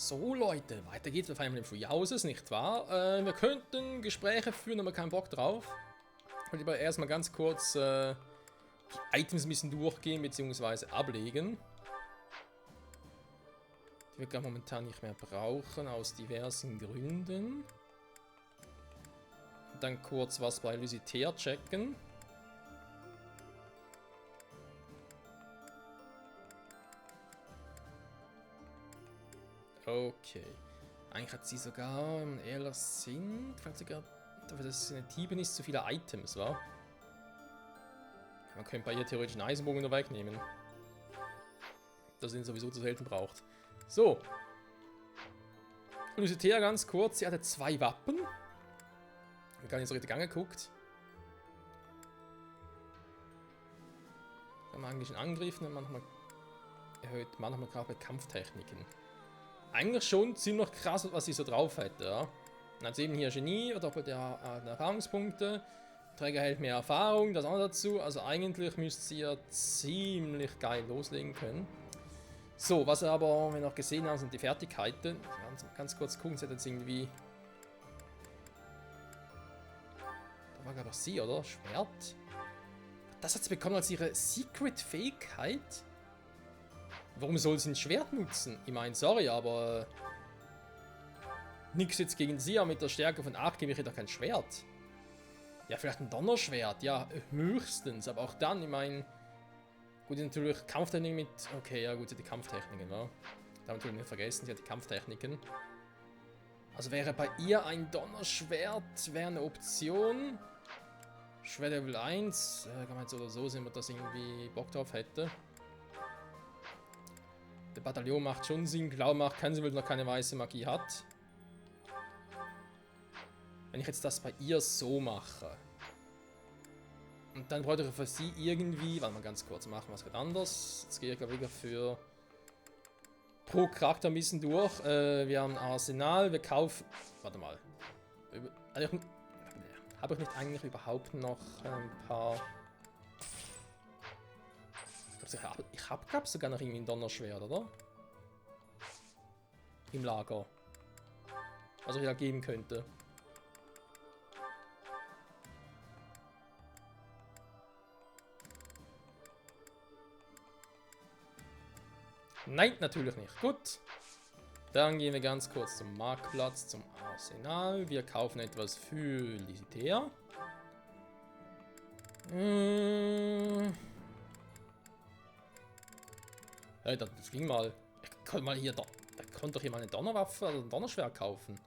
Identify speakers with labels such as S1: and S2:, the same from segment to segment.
S1: So Leute, weiter geht's bei Fire Emblem Three Houses, nicht wahr? Wir könnten Gespräche führen, aber keinen Bock drauf. Ich will lieber erstmal ganz kurz die Items ein bisschen durchgehen bzw. ablegen. Die wir gar momentan nicht mehr brauchen, aus diversen Gründen. Und dann kurz was bei Lusither checken. Okay. Eigentlich hat sie sogar einen ehrlichen Sinn. Vielleicht sogar, dafür, dass es eine Diebin ist, zu viele Items, wa? Man könnte bei ihr theoretisch einen Eisenbogen nur wegnehmen. Das ihn sowieso zu selten braucht. So. Lusither ganz kurz. Sie hatte 2 Wappen. Ich habe gar nicht so richtig angeguckt. Haben wir eigentlich einen Angriff, dann manchmal erhöht manchmal gerade bei Kampftechniken. Eigentlich schon ziemlich krass, was sie so drauf hätte, ja. Dann hat sie eben hier Genie, doppelte Erfahrungspunkte, Träger hält mehr Erfahrung, das auch dazu. Also eigentlich müsste sie ja ziemlich geil loslegen können. So, was wir aber noch gesehen haben, sind die Fertigkeiten. Ganz kurz gucken, sie hat jetzt irgendwie... Da war glaube ich sie, oder? Schwert. Das hat sie bekommen als ihre Secret-Fähigkeit. Warum soll sie ein Schwert nutzen? Ich meine, sorry, aber... Nix jetzt gegen sie, aber mit der Stärke von 8 gebe ich ihr doch kein Schwert. Ja, vielleicht ein Donnerschwert, ja, höchstens. Aber auch dann, ich meine... Gut, natürlich Kampftechniken mit... Okay, ja gut, sie hat die Kampftechniken, ja. Da haben wir natürlich nicht vergessen, sie hat die Kampftechniken. Also wäre bei ihr ein Donnerschwert, wäre eine Option. Schwert Level 1, kann man jetzt oder so sehen, ob das irgendwie Bock drauf hätte. Der Bataillon macht schon Sinn, Glau macht keinen Sinn, weil noch keine weiße Magie hat. Wenn ich jetzt das bei ihr so mache. Und dann bräuchte ich für sie irgendwie... Warte mal ganz kurz, machen wir es gerade anders. Jetzt gehe ich glaube ich wieder für... Pro Charakter ein bisschen durch. Wir haben ein Arsenal, wir kaufen... Warte mal. Habe ich nicht eigentlich überhaupt noch ein paar... Ich habe glaube ich sogar noch irgendwie ein Donnerschwert, oder? Im Lager. Was ich da geben könnte. Nein, natürlich nicht. Gut. Dann gehen wir ganz kurz zum Marktplatz, zum Arsenal. Wir kaufen etwas für Lusither. Hey, das ging mal. Ich konnte mal hier... Ich konnte doch hier mal eine Donnerwaffe oder ein Donnerschwert kaufen.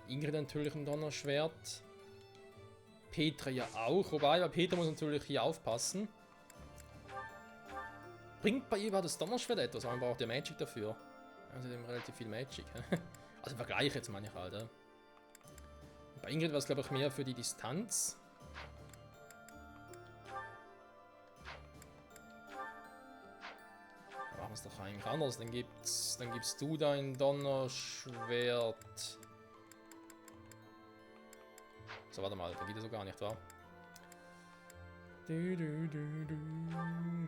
S1: Ingrid natürlich ein Donnerschwert. Petra ja auch. Wobei, bei Petra muss natürlich hier aufpassen. Bringt bei ihr das Donnerschwert etwas, aber man braucht ja Magic dafür. Also dem relativ viel Magic. Also im Vergleich jetzt meine ich halt. Ja. Bei Ingrid war es glaube ich mehr für die Distanz. Machen wir es doch eigentlich anders. Dann gibst du dein Donnerschwert. So, warte mal, da geht er so gar nicht, wa?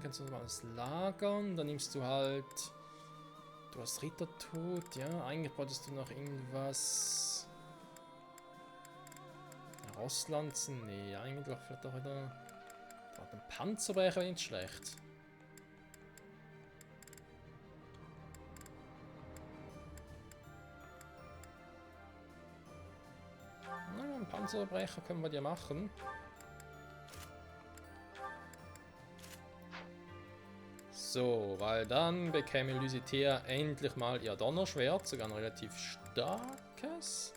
S1: Kannst du mal das lagern, dann nimmst du halt... Du hast Rittertod, ja, eigentlich bräuchtest du noch irgendwas... Rostlanzen, nee, eigentlich vielleicht auch wieder... Ein Panzerbrecher wäre nicht schlecht. Na, einen Panzerbrecher können wir dir machen. So, weil dann bekäme Lusither endlich mal ihr Donnerschwert, sogar ein relativ starkes.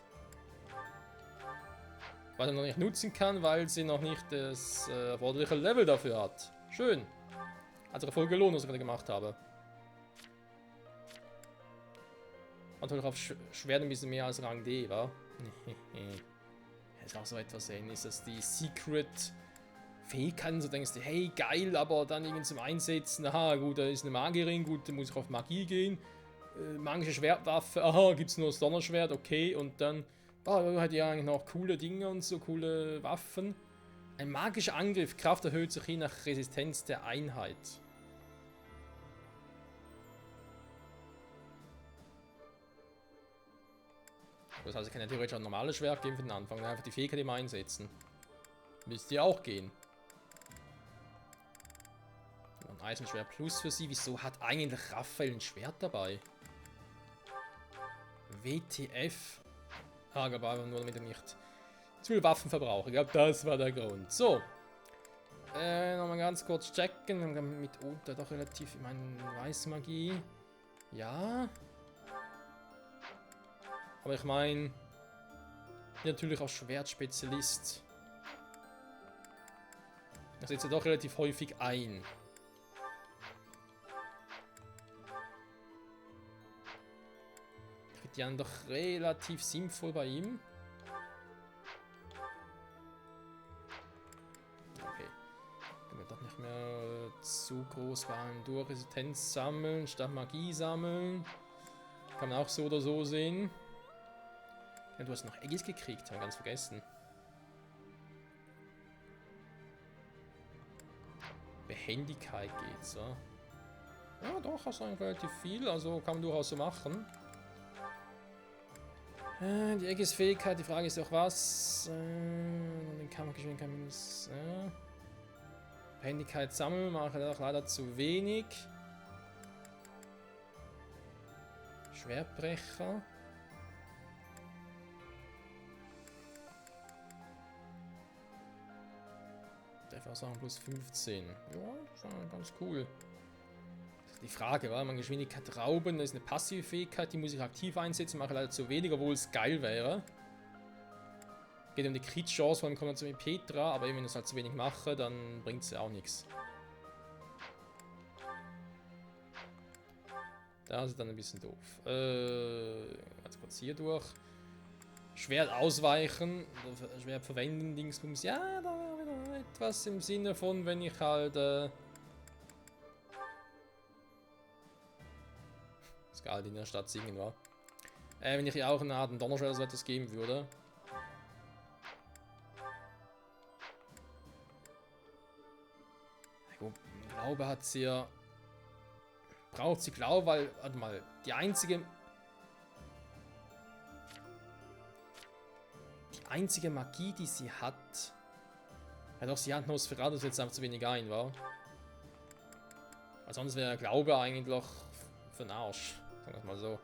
S1: Was er noch nicht nutzen kann, weil sie noch nicht das erforderliche Level dafür hat. Schön. Hat sich voll gelohnt, was ich gerade gemacht habe. Natürlich auf Schwert ein bisschen mehr als Rang D, wa? Ist auch so etwas ähnliches, dass die Secret... Fähigkeiten, so denkst du, hey, geil, aber dann irgendwie zum Einsetzen, aha, gut, da ist eine Magierin, gut, da muss ich auf Magie gehen. Magische Schwertwaffe, aha, gibt's nur das Donnerschwert, okay, und dann, hat ja eigentlich noch coole Dinge und so, coole Waffen. Ein magischer Angriff, Kraft erhöht sich je nach Resistenz der Einheit. Das heißt, ich kann ja theoretisch auch ein normales Schwert geben für den Anfang und einfach die Fähigkeit immer einsetzen. Müsste ja auch gehen. Ein Eisenschwert plus für sie. Wieso hat eigentlich Raphael ein Schwert dabei? WTF. Ah, aber einfach nur damit er nicht zu viel Waffen verbraucht. Ich glaube, das war der Grund. So. Nochmal ganz kurz checken. Wir haben mitunter doch relativ, ich meine, Weißmagie. Ja. Aber ich meine, natürlich auch Schwertspezialist. Das setzt ja doch relativ häufig ein. Die sind doch relativ sinnvoll bei ihm. Okay. Können wir doch nicht mehr zu groß behandeln. Durch Resistenz sammeln, statt Magie sammeln. Kann man auch so oder so sehen. Ja, du hast noch Eggis gekriegt, haben wir ganz vergessen. Behendigkeit geht's, ja. Ja, doch, hast du eigentlich relativ viel, also kann man durchaus so machen. Die Eggis-Fähigkeit, die Frage ist auch was. Den Kammergeschwindigkeit minus. Behendigkeit sammeln, mache ich auch leider zu wenig. Schwertbrecher. Sagen plus 15. Ja, das ist ganz cool. Die Frage war, man Geschwindigkeit rauben, das ist eine passive Fähigkeit, die muss ich aktiv einsetzen, mache leider zu wenig, obwohl es geil wäre. Geht um die Crit-Chance, vor allem kommt man zu Petra, aber wenn ich das halt zu wenig mache, dann bringt es ja auch nichts. Das ist dann ein bisschen doof. Ganz kurz hier durch. Schwert ausweichen, Schwert verwenden, Dingsbums. Ja, da wäre wieder etwas im Sinne von, wenn ich halt. Skald in der Stadt singen war. Wenn ich ihr auch eine Art Donnerschwert oder so etwas geben würde. Ich glaube, hat sie ja. Braucht sie Glaube, weil. Warte mal, die einzige Magie, die sie hat. Ja doch, sie hat Nosferatu jetzt einfach zu wenig ein, war. Weil sonst wäre Glaube eigentlich für den Arsch. Sagen wir es mal so.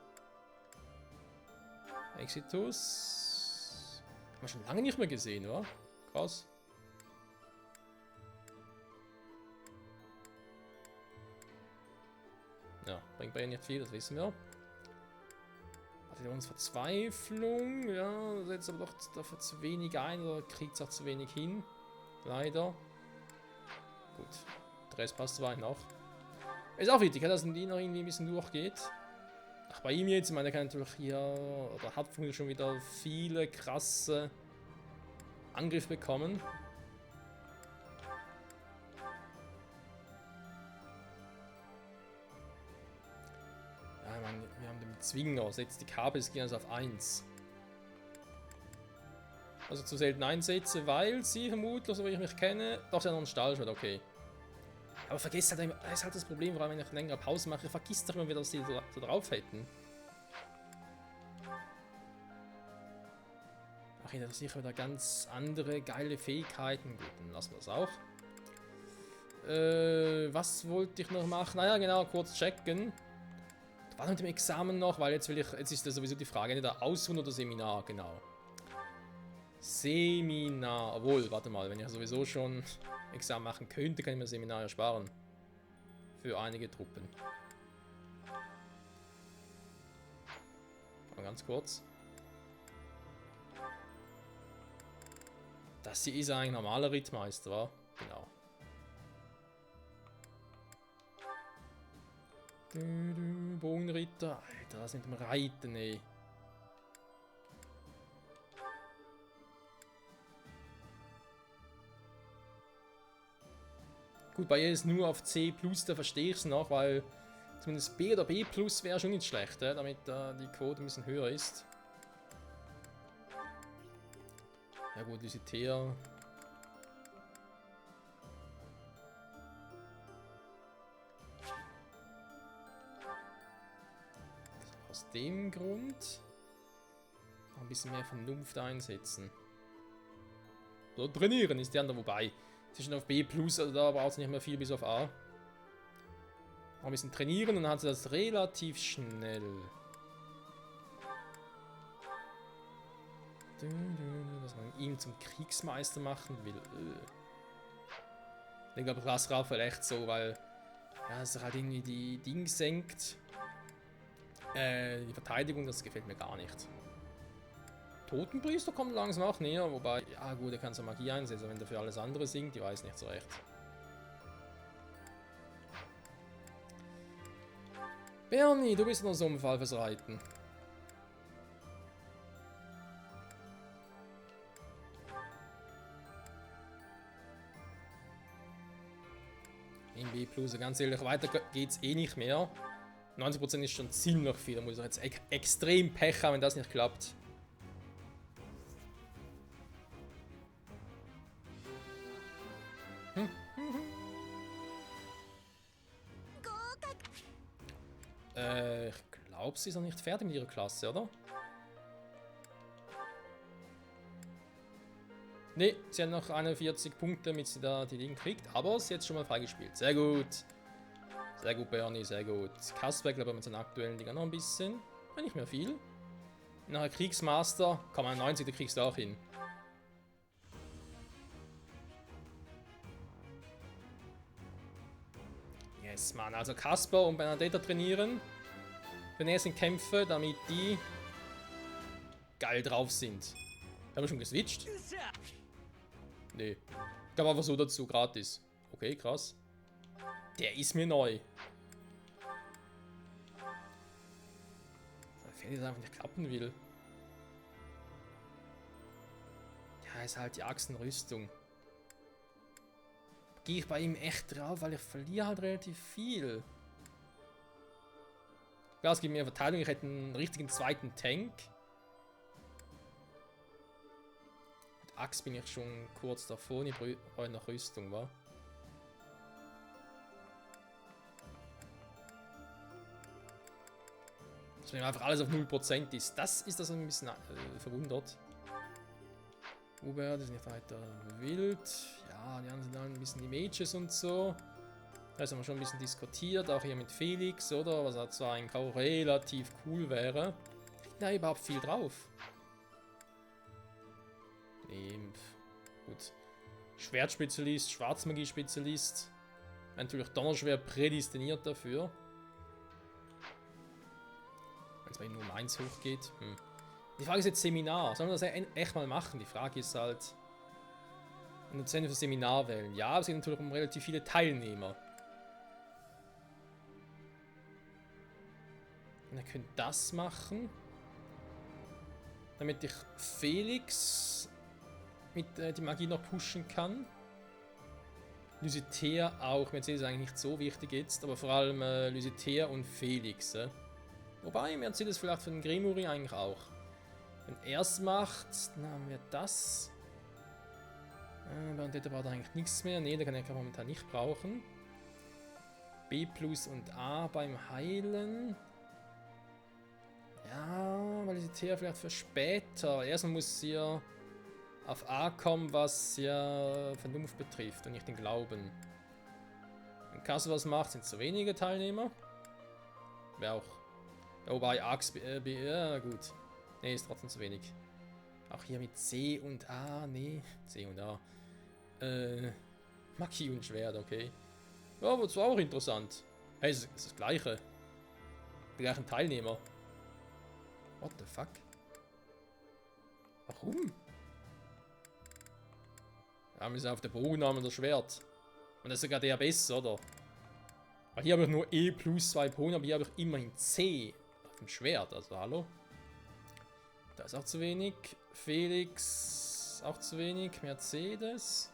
S1: Exitus. Haben wir schon lange nicht mehr gesehen, wa? Krass. Ja, bringt bei ihr nicht viel, das wissen wir. Uns Verzweiflung, ja, setzt aber doch dafür zu wenig ein oder kriegt es auch zu wenig hin. Leider. Gut, der Rest passt zwar noch. Ist auch wichtig, dass die noch irgendwie ein bisschen durchgeht. Ach, bei ihm jetzt, ich meine, der kann natürlich hier, oder hat schon wieder viele krasse Angriffe bekommen. Wir haben den Zwinger, setzt die Kabels gehen also auf 1. Also zu selten einsetze, weil sie vermutlich, so wie ich mich kenne, doch ja noch ein Stahlschwert, okay. Aber vergesst halt, das ist halt das Problem, vor allem wenn ich längere Pause mache, vergisst doch immer wieder, dass sie so drauf hätten. Ach, ich hätte sicher wieder ganz andere geile Fähigkeiten. Gut, dann lassen wir das auch. Was wollte ich noch machen? Naja, genau, kurz checken. War mit dem Examen noch, weil jetzt ist das sowieso die Frage, entweder Ausruhen oder Seminar, genau. Seminar, obwohl, warte mal, wenn ich sowieso schon Examen machen könnte, kann ich mir Seminar ersparen. Für einige Truppen. Aber ganz kurz. Das hier ist ein normaler Rittmeister, wa? Genau. Bogenritter. Alter, das mit dem Reiten, ey. Gut, bei ihr ist nur auf C+, da verstehe ich es noch, weil zumindest B oder B+ wäre schon nicht schlecht, damit die Quote ein bisschen höher ist. Ja gut, Visitär. Aus dem Grund Noch ein bisschen mehr Vernunft einsetzen. So, trainieren ist die andere, wobei. Zwischen auf B+, also da braucht es nicht mehr viel bis auf A. Noch ein bisschen trainieren und dann hat sie das relativ schnell. Dass man ihn zum Kriegsmeister machen will. Ich glaube, das war vielleicht so, weil ja, es halt irgendwie die Dinge senkt. Die Verteidigung, das gefällt mir gar nicht. Totenpriester kommt langsam auch näher, wobei, ja gut, er kann so Magie einsetzen, wenn der für alles andere singt, ich weiß nicht so recht. Bernie, du bist noch so im Fall fürs Reiten. In B+, ganz ehrlich, weiter geht's eh nicht mehr. 90% ist schon ziemlich viel, da muss ich jetzt extrem Pech haben, wenn das nicht klappt. Ich glaube, sie ist noch nicht fertig mit ihrer Klasse, oder? Ne, sie hat noch 41 Punkte, damit sie da die Dinge kriegt, aber sie hat schon mal freigespielt. Sehr gut. Sehr gut, Bernie, sehr gut. Kasper, glaube ich, mit seinen aktuellen Dingen noch ein bisschen. Nicht mehr viel. Nachher Kriegsmaster. Komm, 91, da kriegst du auch hin. Yes, Mann. Also Kasper und Bernadetta trainieren. Für die nächsten Kämpfe, damit die geil drauf sind. Haben wir schon geswitcht? Nee. Gab einfach so dazu, gratis. Okay, krass. Der ist mir neu. Wenn es einfach nicht klappen will. Ja, ist halt die Achsenrüstung. Gehe ich bei ihm echt drauf, weil ich verliere halt relativ viel. Ja, es gibt mir Verteidigung, ich hätte einen richtigen zweiten Tank. Mit Axt bin ich schon kurz davor, ich brauche noch Rüstung, wa? Dass mir einfach alles auf 0% ist. Das ist das ein bisschen verwundert. Hubert ist nicht weiter wild. Ja, die anderen sind alle ein bisschen die Mages und so. Da haben wir schon ein bisschen diskutiert, auch hier mit Felix, oder? Was halt zwar eigentlich auch relativ cool wäre. Kriegt da überhaupt viel drauf? Nee, gut. Schwertspezialist, Schwarzmagie-Spezialist. Natürlich Donnerschwer prädestiniert dafür. Wenn es bei ihm nur um 1 hochgeht. Die Frage ist jetzt Seminar. Sollen wir das echt mal machen? Die Frage ist halt... Eine Dozent für Seminar wählen. Ja, es geht natürlich um relativ viele Teilnehmer. Und ihr könnt das machen. Damit ich Felix mit die Magie noch pushen kann. Lysithea auch. Mercedes ist eigentlich nicht so wichtig jetzt, aber vor allem Lysithea und Felix. Wobei Mercedes vielleicht für den Grimory eigentlich auch. Wenn er es macht, dann haben wir das. Bernadetta braucht eigentlich nichts mehr. Ne, der kann er momentan nicht brauchen. B plus und A beim Heilen. Ja, weil die Thea vielleicht für später. Erstmal muss sie ja auf A kommen, was ja Vernunft betrifft und nicht den Glauben. Wenn Kassel was macht, sind es zu wenige Teilnehmer. Wäre auch. Ja, wobei Axt, ja gut. Ne, ist trotzdem zu wenig. Auch hier mit C und A, nee. C und A. Magie und Schwert, okay. Ja, aber das war auch interessant. Hey, es ist das gleiche. Die gleichen Teilnehmer. What the fuck? Warum? Ja, wir sind auf der Bogenarm und das Schwert. Und das ist sogar der besser, oder? Weil hier habe ich nur E plus 2 Punkte, aber hier habe ich immerhin C auf dem Schwert. Also, hallo? Da ist auch zu wenig. Felix auch zu wenig. Mercedes.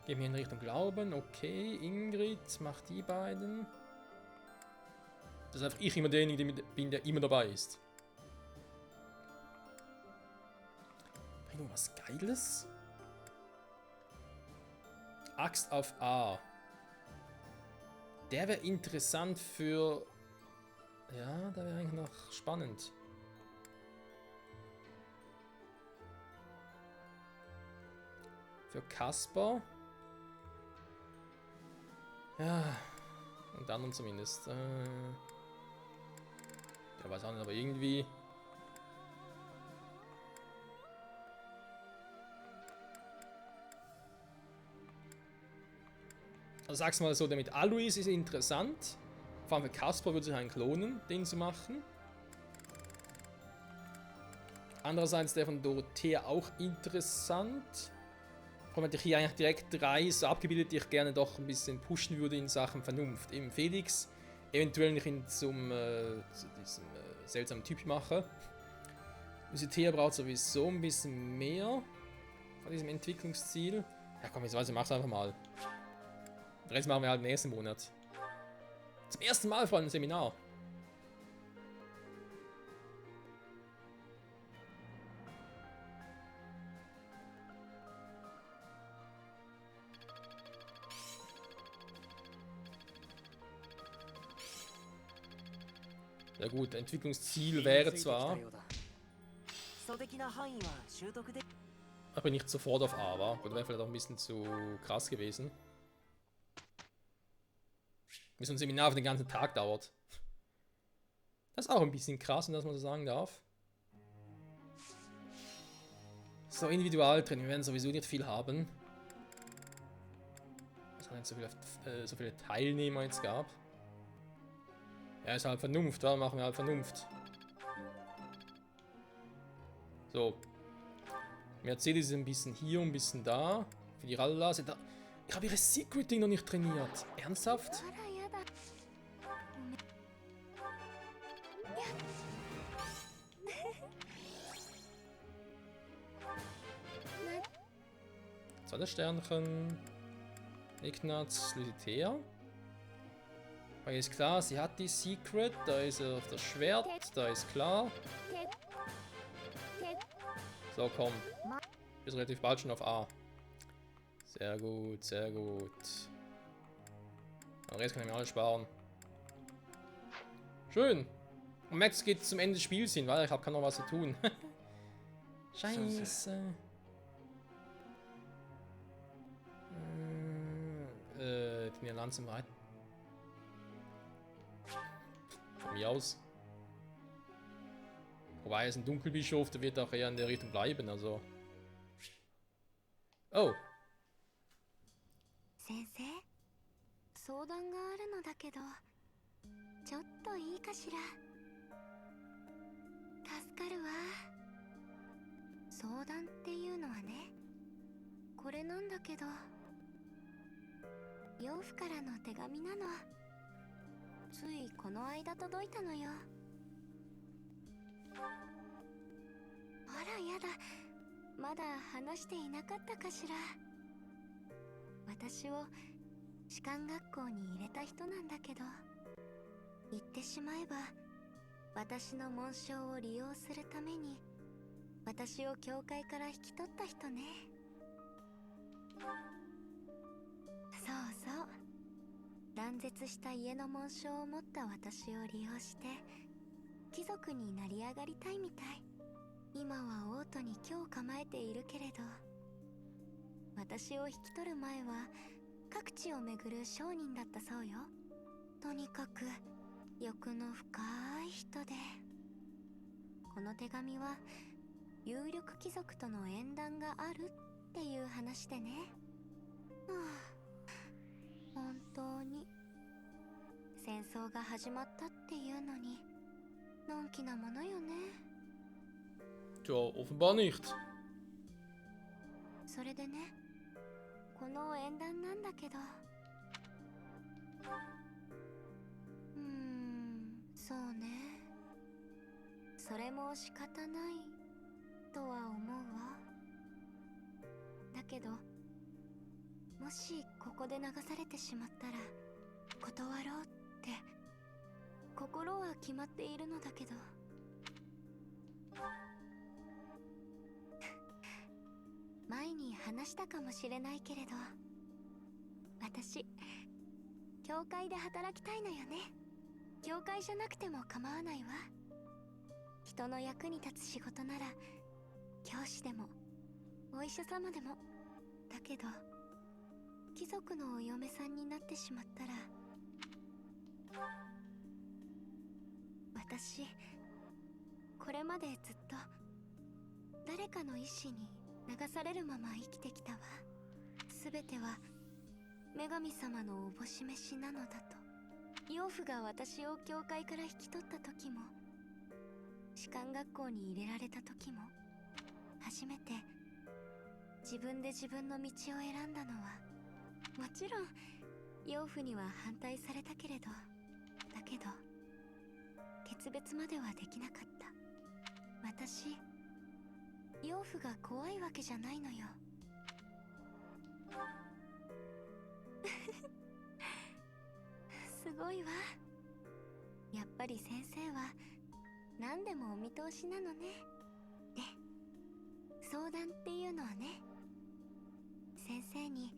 S1: Gehen wir in Richtung Glauben. Okay, Ingrid macht die beiden. Das ist einfach ich immer derjenige, der immer dabei ist. Bring noch was Geiles. Axt auf A. Der wäre interessant für... Ja, der wäre eigentlich noch spannend. Für Kasper. Ja. Und anderen zumindest. Ja, weiß auch nicht, aber irgendwie. Also sag's mal so, der mit Alois ist interessant. Vor allem für Kasper würde sich einen klonen, den zu machen. Andererseits der von Dorothea auch interessant. Vor allem hätte ich hier eigentlich direkt 3 so abgebildet, die ich gerne doch ein bisschen pushen würde in Sachen Vernunft. Eben Felix, eventuell nicht ihn zu diesem seltsamen Typ mache. Dorothea braucht sowieso ein bisschen mehr von diesem Entwicklungsziel. Ja komm, jetzt weiß ich, mach's einfach mal. Den Rest machen wir halt im nächsten Monat. Zum ersten Mal vor einem Seminar. Ja gut, Entwicklungsziel wäre zwar... Aber nicht sofort auf A, war. Gut, wäre vielleicht auch ein bisschen zu krass gewesen. Wie so ein Seminar für den ganzen Tag dauert. Das ist auch ein bisschen krass, wenn das man so sagen darf. So, Individualtraining. Wir werden sowieso nicht viel haben. Dass es nicht so viele Teilnehmer jetzt gab. Ja, ist halt Vernunft, da machen wir halt Vernunft. So. Mercedes ist ein bisschen hier, ein bisschen da. Für die Rallas. Ich habe ihre Secret-Ding noch nicht trainiert. Ernsthaft? Zweite Sternchen. Ignaz, Lucitea. Okay, ist klar, sie hat die Secret. Da ist er auf das Schwert. Da ist klar. So, komm. Ist relativ bald schon auf A. Sehr gut, sehr gut. Den Rest kann ich mir alles sparen. Schön. Und Max geht zum Ende des Spiels hin, weil ich habe noch was zu tun. Scheiße. Ich bin ja langsam weit. Von mir aus. Wobei er ist ein Dunkelbischof, der wird auch eher in der Richtung bleiben, also. Oh.
S2: 先生、相談があるのだけど、ちょっといいかしら。助かるわ。相談っていうのはね、これなんだけど、養父からの手紙なの。ついこの間届いたのよ。あらやだ、まだ話していなかったかしら。私を士官学校に入れた人なんだけど、言ってしまえば私の紋章を利用するために私を教会から引き取った人ね。そうそう、断絶した家の紋章を持った私を利用して貴族になり上がりたいみたい。今は王都に居を構えているけれど、私を引き取る前は各地を巡る商人だったそうよ。とにかく欲の深い人で、この手紙は有力貴族との縁談があるっていう話でね。はあ、本当に戦争が始まったっていうのにのんきなものよね。
S1: Tja, offenbar nicht.
S2: それでね、この縁談なんだけど、そうね、それも仕方ないとは思うわ。だけどもしここで流されてしまったら断ろうって心は決まっているのだけど、前に話したかもしれないけれど、私教会で働きたいのよね。教会じゃなくても構わないわ。人の役に立つ仕事なら教師でもお医者様でもだけど貴族のお嫁さんになってしまったら、私これまでずっと誰かの意志に流されるまま生きてきたわ。全ては女神様のおぼし召しなのだと。養父が私を教会から引き取った時も、士官学校に入れられた時も、初めて自分で自分の道を選んだのは、もちろん養父には反対されたけれど、だけど決別まではできなかった。私、養父が怖いわけじゃないのよ。すごいわ。やっぱり先生は何でもお見通しなのね。で、相談っていうのはね、先生に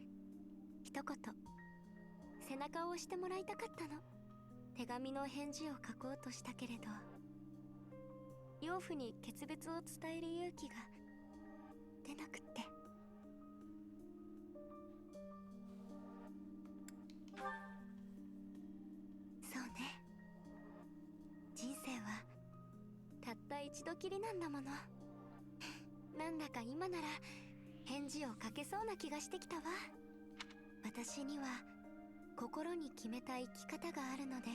S2: 一言背中を押してもらいたかったの。手紙の返事を書こうとしたけれど、養父に決別を伝える勇気が出なくって。そうね、人生はたった一度きりなんだもの。なんだか今なら返事を書けそうな気がしてきたわ。私には心に決めた生き方があるので、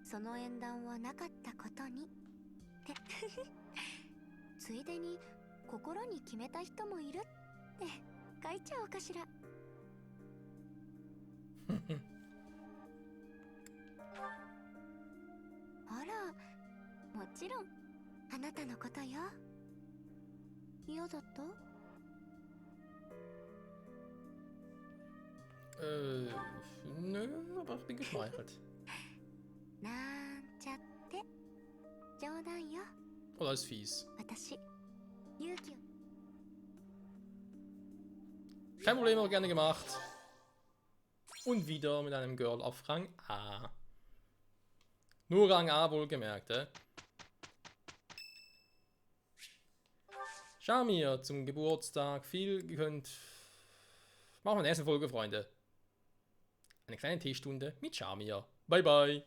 S2: その縁談はなかったことにってついでに心に決めた人もいるって書いちゃおうかしら。あら、もちろんあなたのことよ。嫌だった？Nö,
S1: aber ich bin geschmeichelt.
S2: なんちゃって、冗談よ。
S1: Oh, das ist fies.
S2: 私、勇気を。
S1: Kein Problem, auch gerne gemacht. Und wieder mit einem Girl auf Rang A. Nur Rang A wohlgemerkt, Shamir zum Geburtstag. Viel gegönnt. Machen wir in der nächsten Folge, Freunde. Eine kleine Teestunde mit Shamir. Bye, bye.